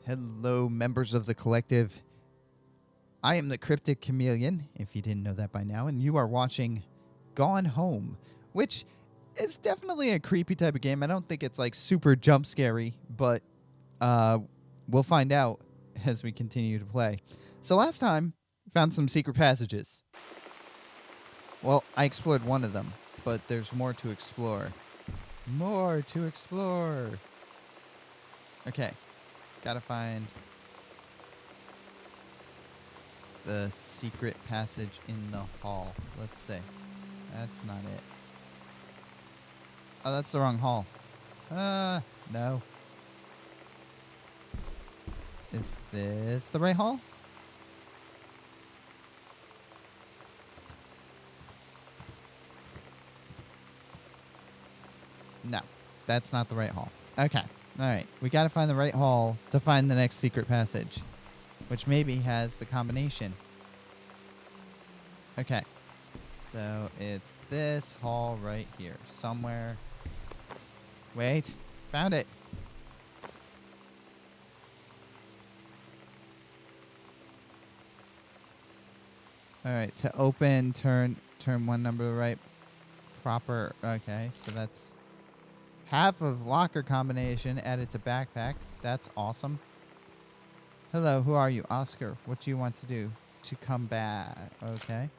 Hello, members of the collective. I am the Cryptic Chameleon, if you didn't know that by now, and you are watching Gone Home, which is definitely a creepy type of game. I don't think it's like super jump scary, but we'll find out as we continue to play. So last time, found some secret passages. Well, I explored one of them, but there's more to explore. More to explore. Okay, gotta find the secret passage in the hall. Let's see. That's not it. Oh, that's the wrong hall. No. Is this the right hall? No, that's not the right hall. Okay. All right. We got to find the right hall to find the next secret passage, which maybe has the combination. Okay. So it's this hall right here somewhere. Wait. Found it. All right. To open, turn one number to the right. Proper. Okay. So that's half of locker combination added to backpack. That's awesome. Hello, who are you? Oscar. What do you want to do? To come back. Okay.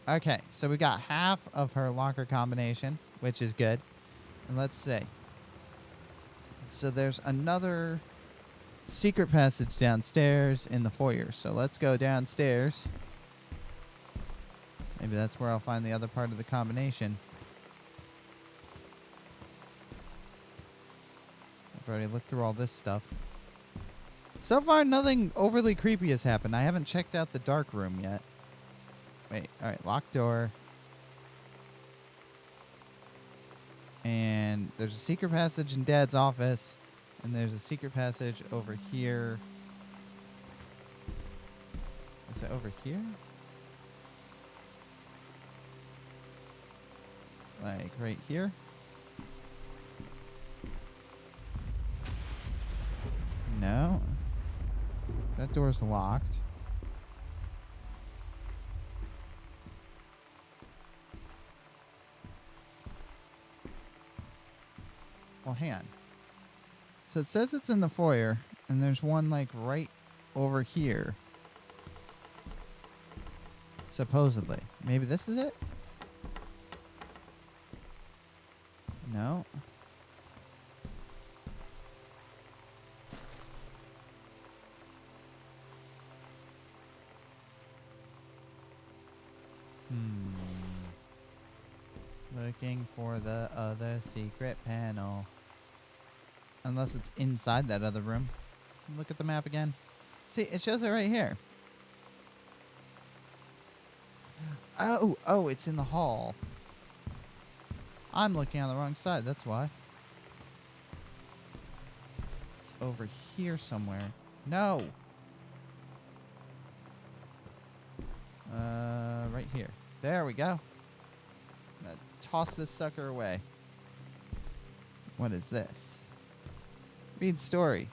Okay, so we got half of her locker combination, which is good. And let's see. So there's another secret passage downstairs in the foyer. So let's go downstairs. Maybe that's where I'll find the other part of the combination. I've already looked through all this stuff. So far, nothing overly creepy has happened. I haven't checked out the dark room yet. Wait, alright, locked door. And there's a secret passage in Dad's office. And there's a secret passage over here. Is it over here? Like right here? No. That door's locked. Well, hang on. So it says it's in the foyer, and there's one like right over here. Supposedly. Maybe this is it? No. Looking for the other secret panel. Unless it's inside that other room. Look at the map again. See, it shows it right here. Oh, it's in the hall. I'm looking on the wrong side, that's why. It's over here somewhere. No! Right here. There we go. Now toss this sucker away. What is this? Read story.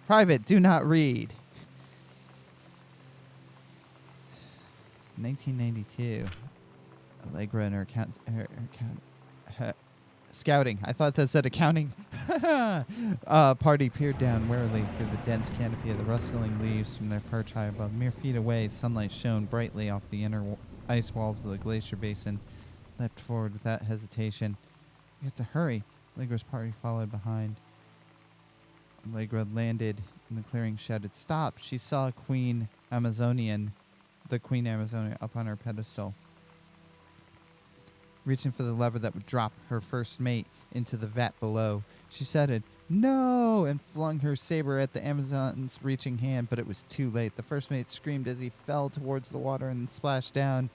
Private, do not read. 1992. Allegra and her scouting. I thought that said accounting. Party peered down warily through the dense canopy of the rustling leaves from their perch high above. Mere feet away, sunlight shone brightly off the inner ice walls of the glacier basin. Leapt forward without hesitation. We have to hurry. Allegra's party followed behind. Allegra landed in the clearing, shouted, "Stop!" She saw the Queen Amazonian up on her pedestal, reaching for the lever that would drop her first mate into the vat below. She shouted, "No!" and flung her saber at the Amazon's reaching hand, but it was too late. The first mate screamed as he fell towards the water and splashed down,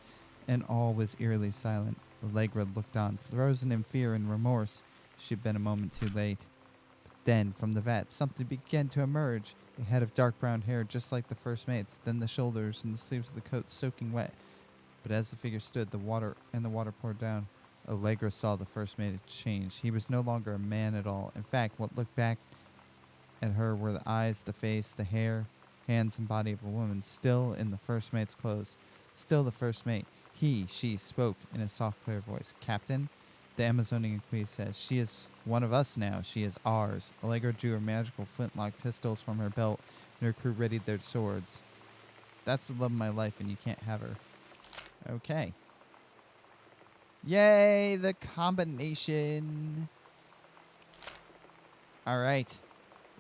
and all was eerily silent. Allegra looked on, frozen in fear and remorse. She had been a moment too late. But then, from the vat, something began to emerge. A head of dark brown hair, just like the first mate's, then the shoulders and the sleeves of the coat soaking wet. But as the figure stood, the water poured down. Allegra saw the first mate had changed. He was no longer a man at all. In fact, what looked back at her were the eyes, the face, the hair, hands, and body of a woman, still in the first mate's clothes. Still the first mate. She spoke in a soft, clear voice. Captain, the Amazonian queen says, she is one of us now. She is ours. Allegra drew her magical flintlock pistols from her belt, and her crew readied their swords. That's the love of my life, and you can't have her. Okay. Yay, the combination. All right.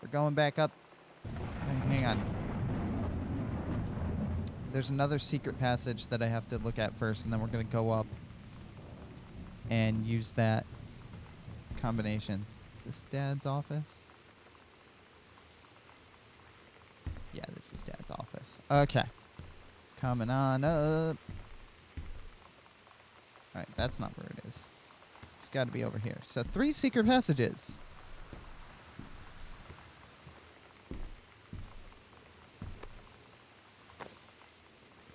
We're going back up. Hang on. There's another secret passage that I have to look at first, and then we're going to go up and use that combination. Is this Dad's office? Yeah, this is Dad's office. Okay. Coming on up. Alright, that's not where it is. It's got to be over here. So 3 secret passages.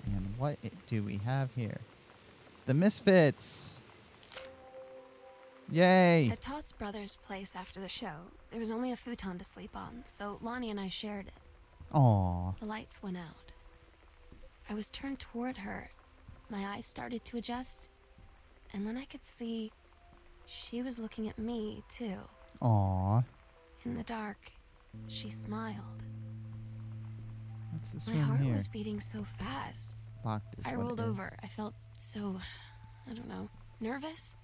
And what do we have here? The Misfits. Yay. At Todd's brother's place after the show, there was only a futon to sleep on, so Lonnie and I shared it. Aww. The lights went out. I was turned toward her. My eyes started to adjust, and then I could see she was looking at me, too. Aww. In the dark, she smiled. What's this My room heart here? was beating so fast. Locked is I what rolled it is. over. I felt so, I don't know, nervous.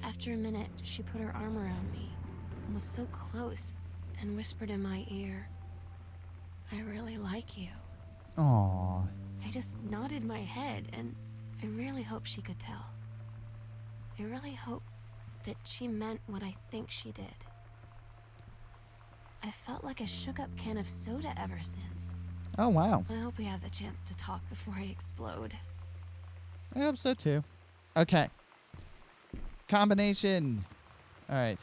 After a minute, she put her arm around me and was so close and whispered in my ear, I really like you. Aww. I just nodded my head, and I really hope she could tell. I really hope that she meant what I think she did. I felt like a shook-up can of soda ever since. Oh, wow. I hope we have the chance to talk before I explode. I hope so, too. Okay. Combination. All right.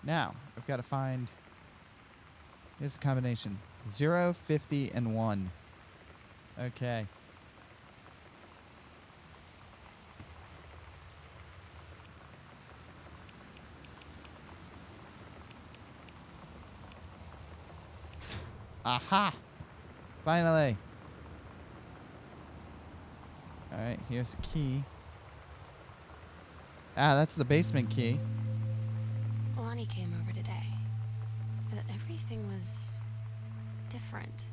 Now, I've got to find... Here's the combination. 0, 50, and 1. Okay. Aha! Finally. All right, here's the key. Ah, that's the basement key. Lonnie came over today. Everything was different.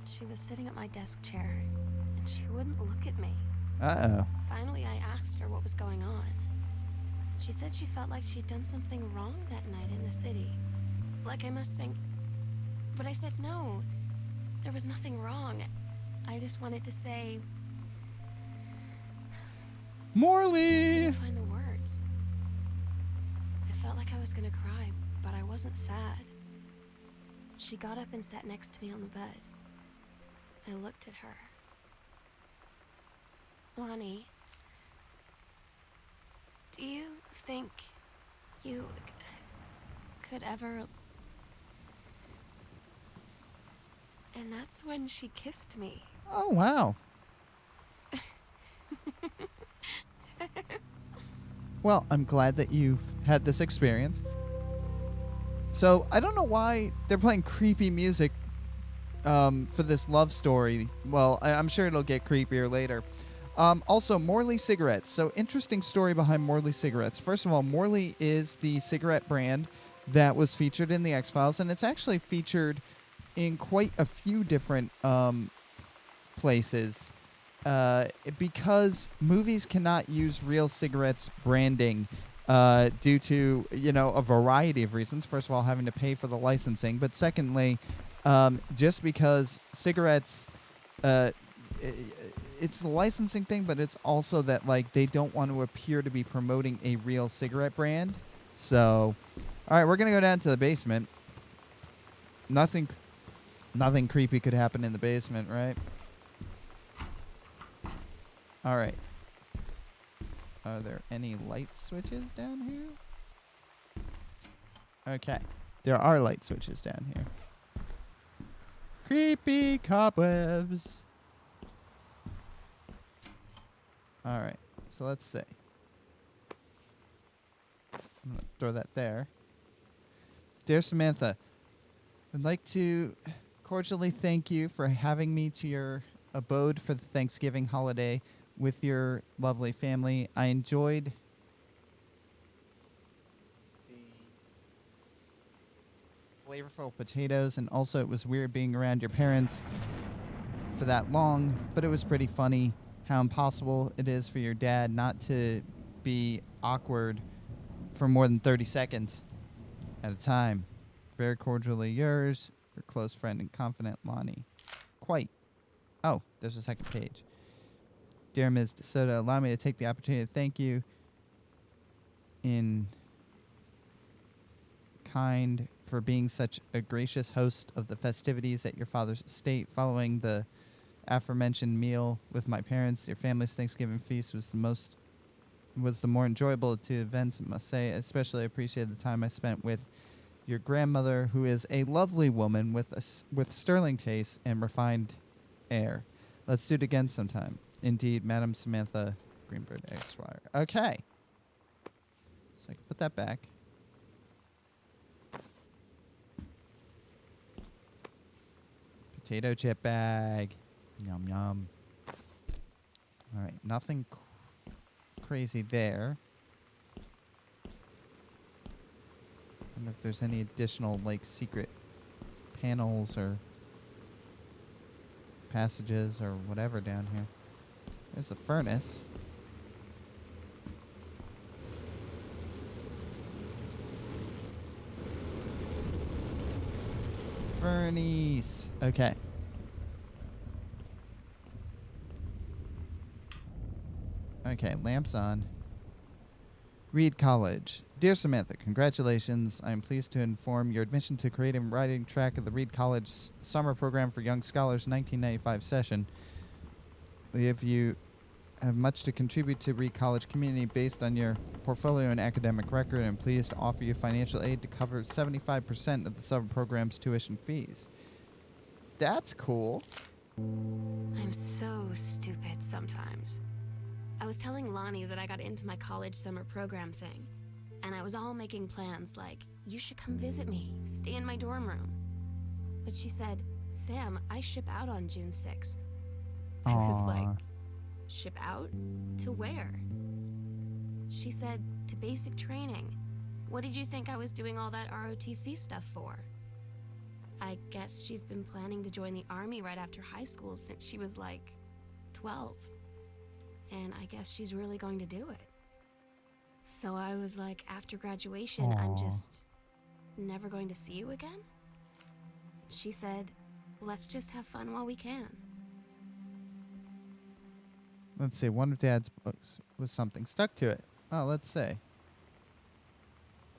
She was sitting at my desk chair, and she wouldn't look at me. Uh-oh. Finally, I asked her what was going on. She said she felt like she'd done something wrong that night in the city. Like I must think... But I said no. There was nothing wrong. I just wanted to say... Morley! I find the words. I felt like I was gonna cry, but I wasn't sad. She got up and sat next to me on the bed. I looked at her. Lonnie, do you think you could ever... And that's when she kissed me. Oh, wow. Well, I'm glad that you've had this experience. So, I don't know why they're playing creepy music for this love story. Well, I'm sure it'll get creepier later. Also, Morley cigarettes. So, interesting story behind Morley cigarettes. First of all, Morley is the cigarette brand that was featured in the X-Files, and it's actually featured in quite a few different places. Because movies cannot use real cigarettes branding due to, a variety of reasons. First of all, having to pay for the licensing. But secondly, just because cigarettes, it's the licensing thing, but it's also that, they don't want to appear to be promoting a real cigarette brand. So, all right, we're going to go down to the basement. Nothing creepy could happen in the basement, right? All right. Are there any light switches down here? Okay. There are light switches down here. Creepy cobwebs. All right. So let's see. I'm going to throw that there. Dear Samantha, I'd like to cordially thank you for having me to your abode for the Thanksgiving holiday with your lovely family. I enjoyed the flavorful potatoes, and also it was weird being around your parents for that long, but it was pretty funny how impossible it is for your dad not to be awkward for more than 30 seconds at a time. Very cordially yours, your close friend and confidant, Lonnie. Quite. Oh, there's a second page. Dear Ms. DeSoto, allow me to take the opportunity to thank you in kind for being such a gracious host of the festivities at your father's estate. Following the aforementioned meal with my parents, your family's Thanksgiving feast was the more enjoyable of two events, I must say. I especially appreciate the time I spent with your grandmother, who is a lovely woman with sterling taste and refined air. Let's do it again sometime. Indeed, Madam Samantha Greenberg, Esquire. Okay. So I can put that back. Potato chip bag. Yum, yum. All right, nothing crazy there. I wonder if there's any additional, like, secret panels or passages or whatever down here. There's the furnace. Furnace. Okay. Okay, lamps on. Reed College. Dear Samantha, congratulations. I am pleased to inform your admission to creative writing track of the Reed College Summer Program for Young Scholars 1995 session. If you have much to contribute to Reed College community based on your portfolio and academic record, I'm pleased to offer you financial aid to cover 75% of the summer program's tuition fees. That's cool. I'm so stupid sometimes. I was telling Lonnie that I got into my college summer program thing, and I was all making plans like, you should come visit me, stay in my dorm room. But she said, Sam, I ship out on June 6th. I was like, ship out? To where? She said, to basic training. What did you think I was doing all that ROTC stuff for? I guess she's been planning to join the Army right after high school since she was like 12. And I guess she's really going to do it. So I was like, after graduation, I'm just never going to see you again? She said, let's just have fun while we can. Let's see, one of Dad's books was something stuck to it. Oh, let's say.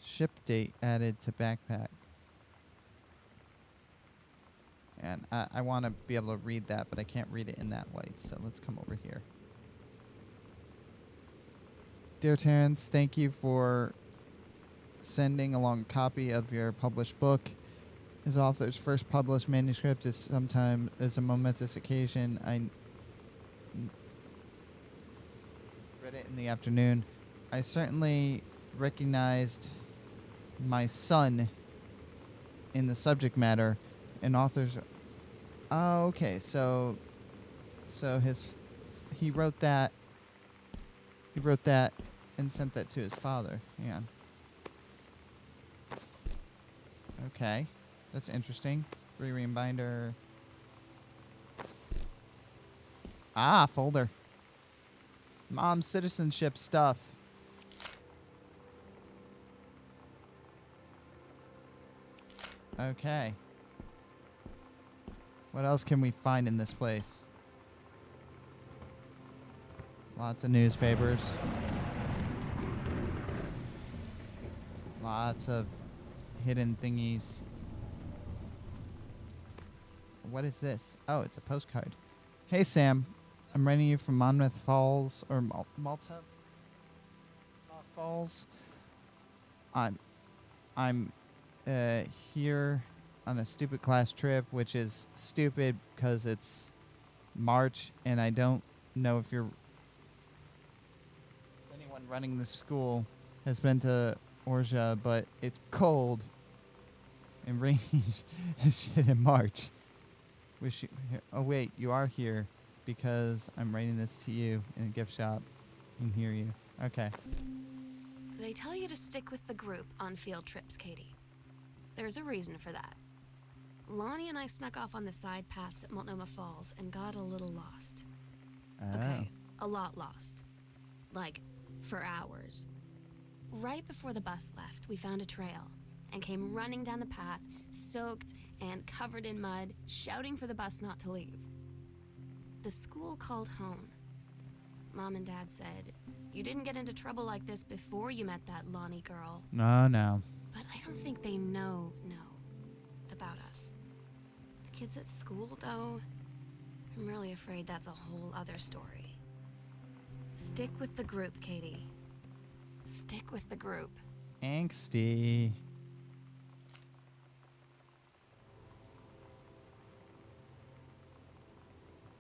Ship date added to backpack. And I want to be able to read that, but I can't read it in that light, so let's come over here. Dear Terrence, thank you for sending along a copy of your published book. His author's first published manuscript is a momentous occasion. I read it in the afternoon. I certainly recognized my son in the subject matter, and authors. Oh, okay. So he wrote that. He wrote that and sent that to his father. Hang on. Okay, that's interesting. Reread binder. Ah, folder. Mom's citizenship stuff. Okay. What else can we find in this place? Lots of newspapers. Lots of hidden thingies. What is this? Oh, it's a postcard. Hey, Sam. I'm writing you from Monmouth Falls, or Malta Falls. I'm here on a stupid class trip, which is stupid because it's March, and I don't know if anyone running the school has been to Orja, but it's cold and rainy as shit in March. Wish you. Oh wait, you are here because I'm writing this to you in a gift shop and hear you. Okay. They tell you to stick with the group on field trips, Katie. There's a reason for that. Lonnie and I snuck off on the side paths at Multnomah Falls and got a little lost. Oh. Okay, a lot lost. Like, for hours. Right before the bus left, we found a trail and came running down the path, soaked and covered in mud, shouting for the bus not to leave. The school called home. Mom and Dad said, "You didn't get into trouble like this before you met that Lonnie girl." No. But I don't think they know about us. The kids at school, though, I'm really afraid that's a whole other story. Stick with the group, Katie. Stick with the group. Angsty.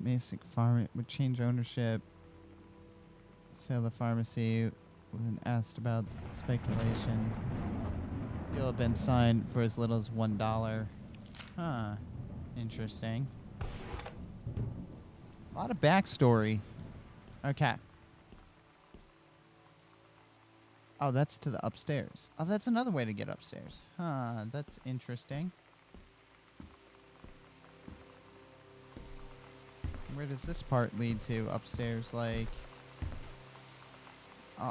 Basic farm would change ownership. Sell the pharmacy when asked about speculation. Deal had been signed for as little as $1. Huh. Interesting. A lot of backstory. Okay. Oh, that's to the upstairs. Oh, that's another way to get upstairs. Huh, that's interesting. Where does this part lead to upstairs? Like,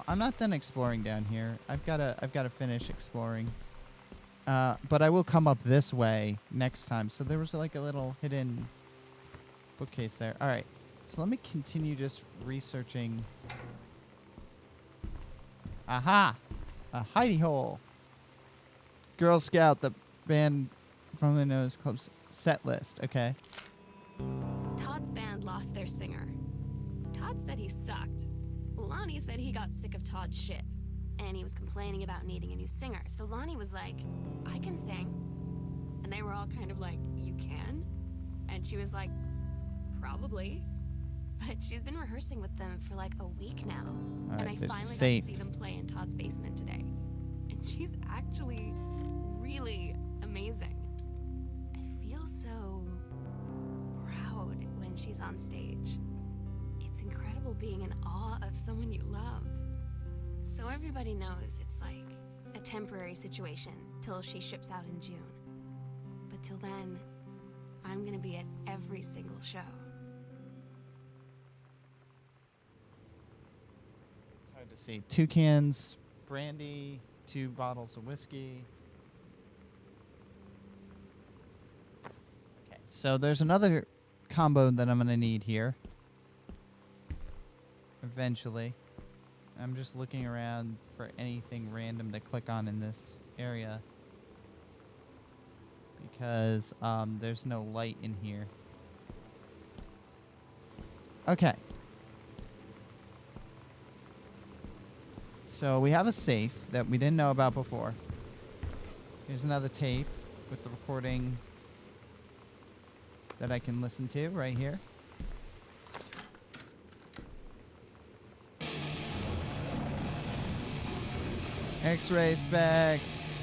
I'm not done exploring down here. I've gotta finish exploring. But I will come up this way next time. So there was like a little hidden bookcase there. All right. So let me continue just researching. Aha! A hidey hole. Girl Scout, the band from the Nose Club's set list. Okay. Todd's band lost their singer. Todd said he sucked. Lonnie said he got sick of Todd's shit, and he was complaining about needing a new singer. So Lonnie was like, "I can sing." And they were all kind of like, "You can?" And she was like, "Probably." But she's been rehearsing with them for like a week now. All And right, I there's a finally got safe. to see them play in Todd's basement today. And she's actually really amazing. I feel so proud when she's on stage. It's incredible being in awe of someone you love. So everybody knows it's like a temporary situation till she ships out in June. But till then, I'm gonna be at every single show. It's hard to see. 2 cans brandy, 2 bottles of whiskey. Okay, so there's another combo that I'm gonna need here. Eventually. I'm just looking around for anything random to click on in this area. Because there's no light in here. Okay. So we have a safe that we didn't know about before. Here's another tape with the recording that I can listen to right here. X-ray specs.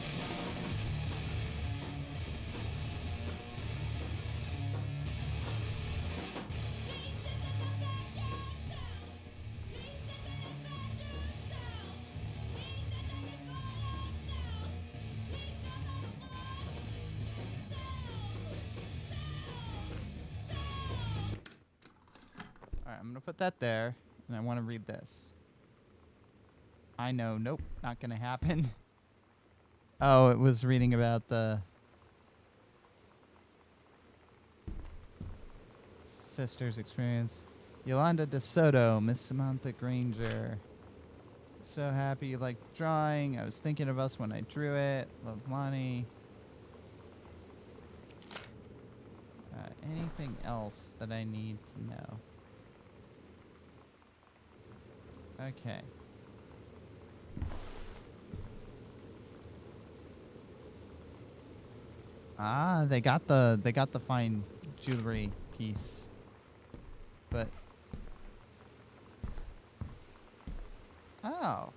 Alright, I'm gonna put that there, and I want to read this. I know, nope, not gonna happen. Oh, it was reading about the sister's experience. Yolanda De Soto, Miss Samantha Granger. So happy you like drawing. I was thinking of us when I drew it. Love Lonnie. Anything else that I need to know? Okay. Ah, they got the fine jewelry piece. But oh.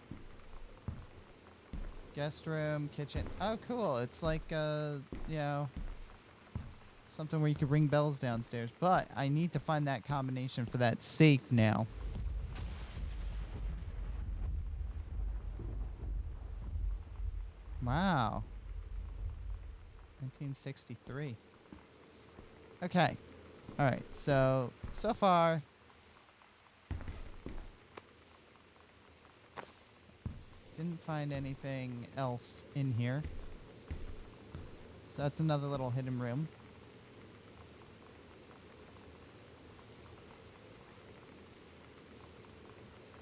Guest room, kitchen. Oh, cool. It's like, you know, something where you could ring bells downstairs. But I need to find that combination for that safe now. Wow. 1963. Okay. All right. So far, didn't find anything else in here. So that's another little hidden room.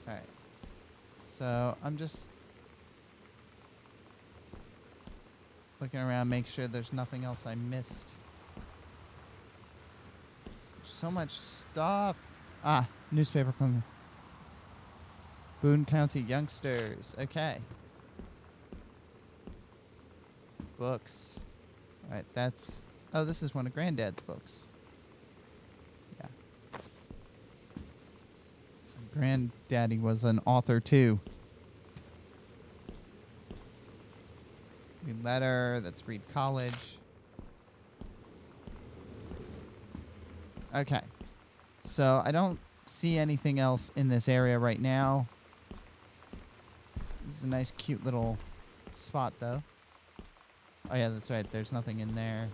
All right. So I'm just looking around, make sure there's nothing else I missed. So much stuff. Ah, newspaper clipping. Boone County Youngsters. Okay. Books. All right, that's... Oh, this is one of Granddad's books. Yeah. So Granddaddy was an author, too. Read letter. Let's read college. Okay. So I don't see anything else in this area right now. This is a nice, cute little spot, though. Oh, yeah, that's right. There's nothing in there.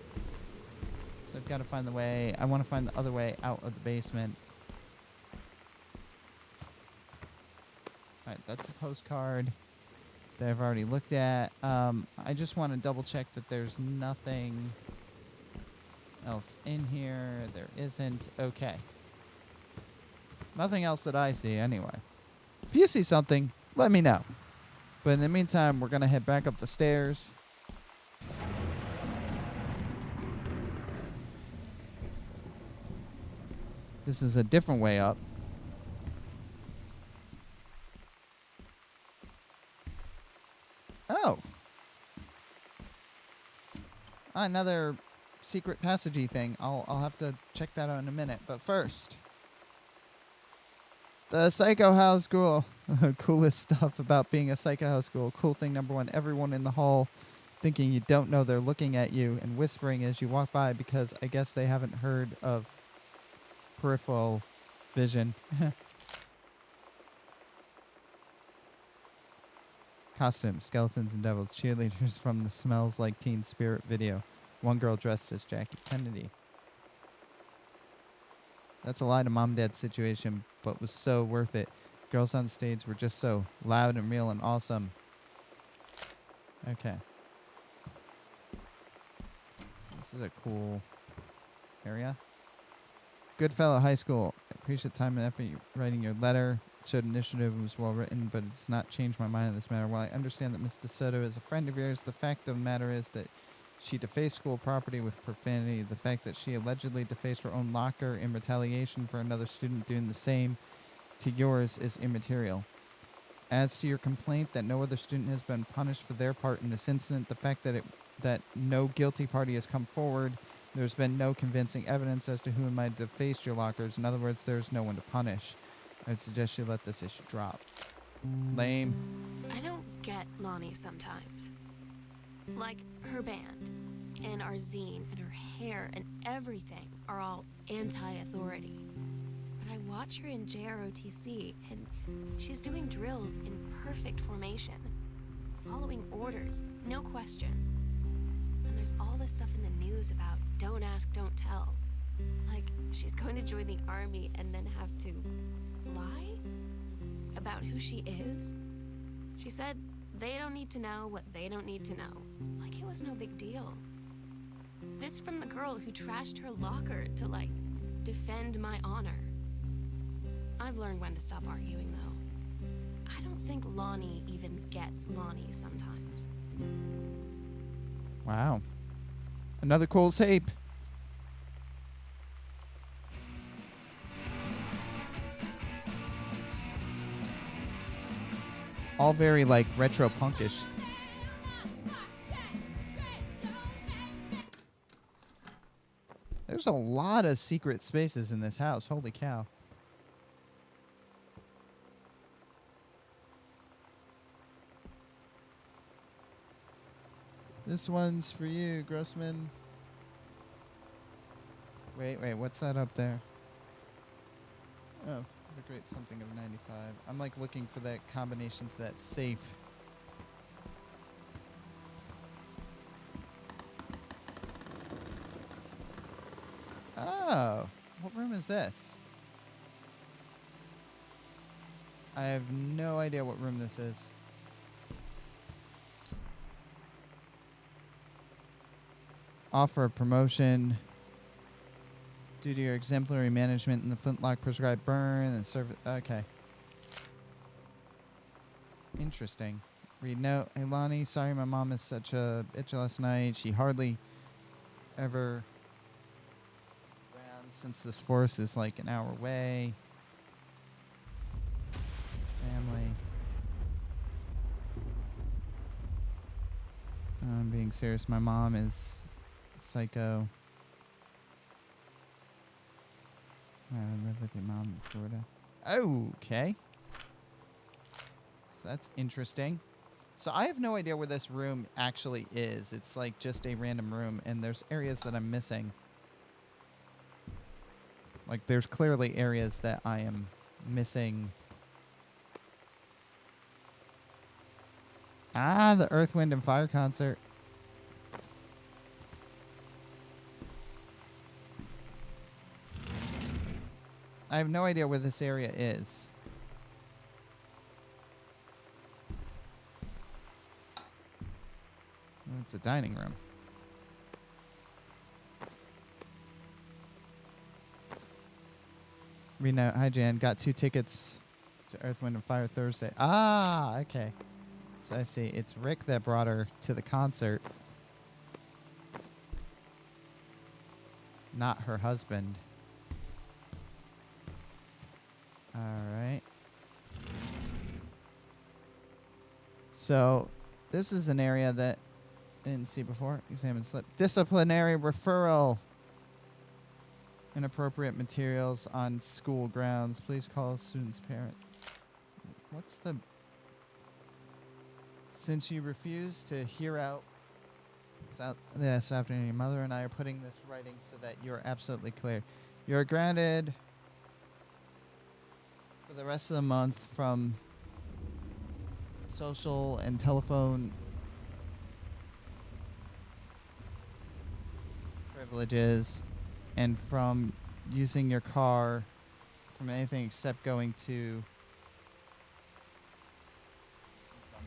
So I've got to find the way. I want to find the other way out of the basement. All right, that's the postcard that I've already looked at. I just want to double check that there's nothing else in here. There isn't. Okay. Nothing else that I see, anyway. If you see something, let me know. But in the meantime, we're going to head back up the stairs. This is a different way up. Oh. Another secret passagey thing. I'll have to check that out in a minute. But first, the Psycho House School. Coolest stuff about being a Psycho House School. Cool thing number one, everyone in the hall thinking you don't know they're looking at you and whispering as you walk by because I guess they haven't heard of peripheral vision. Costumes, skeletons and devils, cheerleaders from the Smells Like Teen Spirit video. One girl dressed as Jackie Kennedy. That's a lie to mom and dad's situation, but was so worth it. Girls on stage were just so loud and real and awesome. Okay. So this is a cool area. Goodfellow High School. I appreciate the time and effort writing your letter. It showed initiative and was well written, but it does not change my mind on this matter. While I understand that Miss DeSoto is a friend of yours, the fact of the matter is that she defaced school property with profanity. The fact that she allegedly defaced her own locker in retaliation for another student doing the same to yours is immaterial. As to your complaint that no other student has been punished for their part in this incident, the fact that no guilty party has come forward, there's been no convincing evidence as to who might have defaced your lockers. In other words, there's no one to punish. I'd suggest you let this issue drop. Lame. I don't get Lonnie sometimes. Like, her band, and our zine, and her hair, and everything are all anti-authority. But I watch her in JROTC, and she's doing drills in perfect formation, following orders, no question. And there's all this stuff in the news about don't ask, don't tell. Like, she's going to join the army and then have to lie about who she is. She said they don't need to know what they don't need to know. Like it was no big deal. This from the girl who trashed her locker to, like, defend my honor. I've learned when to stop arguing, though. I don't think Lonnie even gets Lonnie sometimes. Wow. Another cool tape. All very, like, retro punkish. There's a lot of secret spaces in this house. Holy cow. This one's for you, Grossman. Wait, what's that up there? Oh, the great something of 95. I'm like looking for that combination to that safe. Oh, what room is this? I have no idea what room this is. Offer a promotion due to your exemplary management in the flintlock prescribed burn and service. Okay. Interesting. Read note. Hey, Lonnie, sorry my mom is such a bitch last night. She hardly ever around since this forest is like an hour away. Family. I'm being serious. My mom is psycho. I live with your mom in Florida. Okay. So that's interesting. So I have no idea where this room actually is. It's like just a random room, and there's areas that I'm missing. Like there's clearly areas that I am missing. Ah, the Earth, Wind, and Fire concert. I have no idea where this area is. It's a dining room. Rena, hi Jan. Got 2 tickets to Earth, Wind, and Fire Thursday. Ah, okay. So I see. It's Rick that brought her to the concert. Not her husband. Alright. So, this is an area that I didn't see before. Examine slip. Disciplinary referral. Inappropriate materials on school grounds. Please call student's parent. What's the... Since you refuse to hear out this afternoon, your mother and I are putting this writing so that you're absolutely clear. You're grounded for the rest of the month from social and telephone privileges and from using your car from anything except going to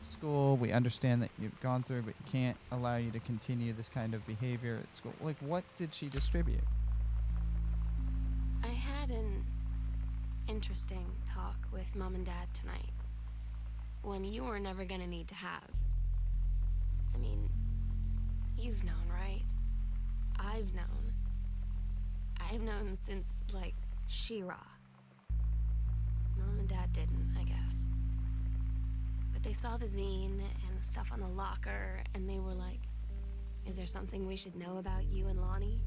school. We understand that you've gone through, but you can't allow you to continue this kind of behavior at school. Like, what did she distribute? I had an interesting talk with Mom and Dad tonight. One you were never gonna need to have. I mean, you've known, right? I've known. I've known since, like, She-Ra. Mom and Dad didn't, I guess. But they saw the zine and the stuff on the locker, and they were like, is there something we should know about you and Lonnie?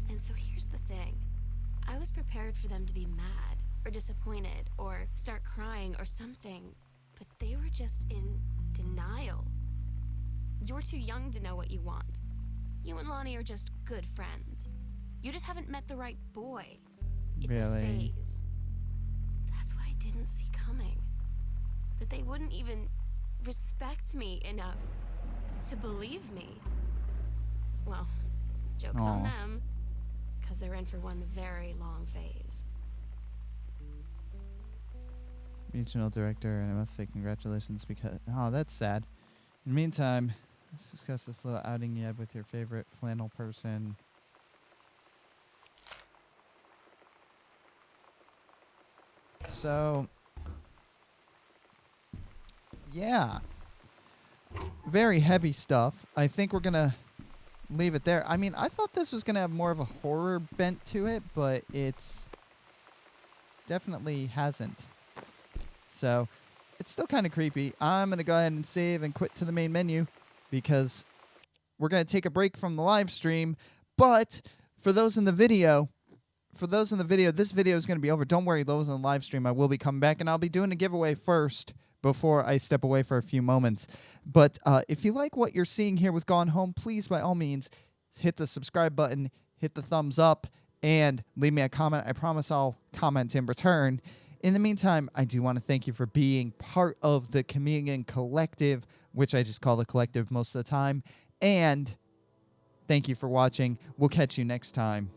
And so here's the thing. I was prepared for them to be mad, or disappointed, or start crying, or something. But they were just in denial. You're too young to know what you want. You and Lonnie are just good friends. You just haven't met the right boy. It's a phase. That's what I didn't see coming. That they wouldn't even respect me enough to believe me. Well, joke's on them, because they're in for one very long phase. Regional director, and I must say congratulations because... Oh, that's sad. In the meantime, let's discuss this little outing you had with your favorite flannel person. So... yeah. Very heavy stuff. I think we're going to leave it there. I mean, I thought this was going to have more of a horror bent to it, but it's definitely hasn't. So, it's still kind of creepy. I'm going to go ahead and save and quit to the main menu because we're going to take a break from the live stream. But for those in the video, this video is going to be over. Don't worry, those in the live stream, I will be coming back, and I'll be doing a giveaway first before I step away for a few moments. But if you like what you're seeing here with Gone Home, please, by all means, hit the subscribe button, hit the thumbs up, and leave me a comment. I promise I'll comment in return. In the meantime, I do want to thank you for being part of the Chameleon Collective, which I just call the Collective most of the time. And thank you for watching. We'll catch you next time.